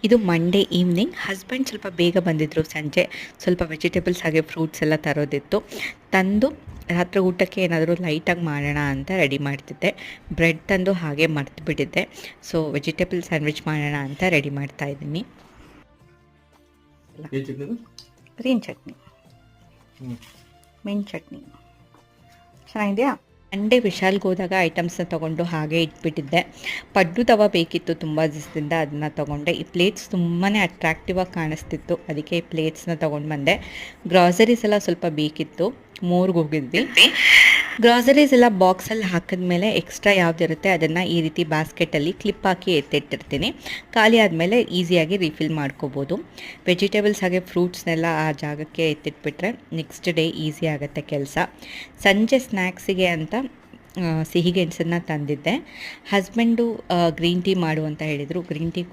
ಇದು Monday evening. Husband ಸ್ವಲ್ಪ ಬೇಗ ಬಂದಿದ್ದರು. ಸಂಜೆ ಸ್ವಲ್ಪ ವೆಜಿಟೇಬಲ್ಸ್ ಹಾಗೆ ಫ್ರೂಟ್ಸ್ ಎಲ್ಲ ತರೋದಿತ್ತು. ತಂದು ರಾತ್ರಿ ಊಟಕ್ಕೆ ಏನಾದರೂ ಲೈಟಾಗಿ ಮಾಡೋಣ ಅಂತ ರೆಡಿ ಮಾಡ್ತಿದ್ದೆ. ಬ್ರೆಡ್ ತಂದು ಹಾಗೆ ಮರ್ತುಬಿಟ್ಟಿದ್ದೆ. ಸೊ ವೆಜಿಟೇಬಲ್ ಸ್ಯಾಂಡ್ವಿಚ್ ಮಾಡೋಣ ಅಂತ ರೆಡಿ ಮಾಡ್ತಾ ಇದ್ದೀನಿ. ಗ್ರೀನ್ ಚಟ್ನಿ, ಮೆಣ್ ಚಟ್ನಿ ಚೆನ್ನಾಗಿದೆಯಾ? ಸಂಡೇ ವಿಶಾಲ್ಗೆ ಹೋದಾಗ ಐಟಮ್ಸ್ನ ತೊಗೊಂಡು ಹಾಗೆ ಇಟ್ಬಿಟ್ಟಿದ್ದೆ. ಪಡ್ಡು ತವ ಬೇಕಿತ್ತು ತುಂಬ ದಿವಸದಿಂದ, ಅದನ್ನ ತೊಗೊಂಡೆ. ಈ ಪ್ಲೇಟ್ಸ್ ತುಂಬಾ ಅಟ್ರಾಕ್ಟಿವ್ ಆಗಿ ಕಾಣಿಸ್ತಿತ್ತು, ಅದಕ್ಕೆ ಈ ಪ್ಲೇಟ್ಸ್ನ ತೊಗೊಂಡು ಬಂದೆ. ಗ್ರಾಸರೀಸ್ ಎಲ್ಲ ಸ್ವಲ್ಪ ಬೇಕಿತ್ತು, ಮೂರ್ಗೆ ಹೋಗಿದ್ವಿ. ಗ್ರಾಸರೀಸ್ ಎಲ್ಲ ಬಾಕ್ಸಲ್ಲಿ ಹಾಕಿದ್ಮೇಲೆ ಎಕ್ಸ್ಟ್ರಾ ಯಾವುದಿರುತ್ತೆ ಅದನ್ನು ಈ ರೀತಿ ಬಾಸ್ಕೆಟಲ್ಲಿ ಕ್ಲಿಪ್ ಹಾಕಿ ಎತ್ತಿಟ್ಟಿರ್ತೀನಿ. ಖಾಲಿ ಆದಮೇಲೆ ಈಸಿಯಾಗಿ ರೀಫಿಲ್ ಮಾಡ್ಕೋಬೋದು. ವೆಜಿಟೇಬಲ್ಸ್ ಹಾಗೆ ಫ್ರೂಟ್ಸ್ನೆಲ್ಲ ಆ ಜಾಗಕ್ಕೆ ಎತ್ತಿಟ್ಬಿಟ್ರೆ ನೆಕ್ಸ್ಟ್ ಡೇ ಈಸಿ ಆಗುತ್ತೆ ಕೆಲಸ. ಸಂಜೆ ಸ್ನ್ಯಾಕ್ಸಿಗೆ ಅಂತ ಸಿಹಿ ಗೆಣಸನ್ನು ತಂದಿದ್ದೆ. ಹಸ್ಬೆಂಡು ಗ್ರೀನ್ ಟೀ ಮಾಡು ಅಂತ ಹೇಳಿದರು. Green tea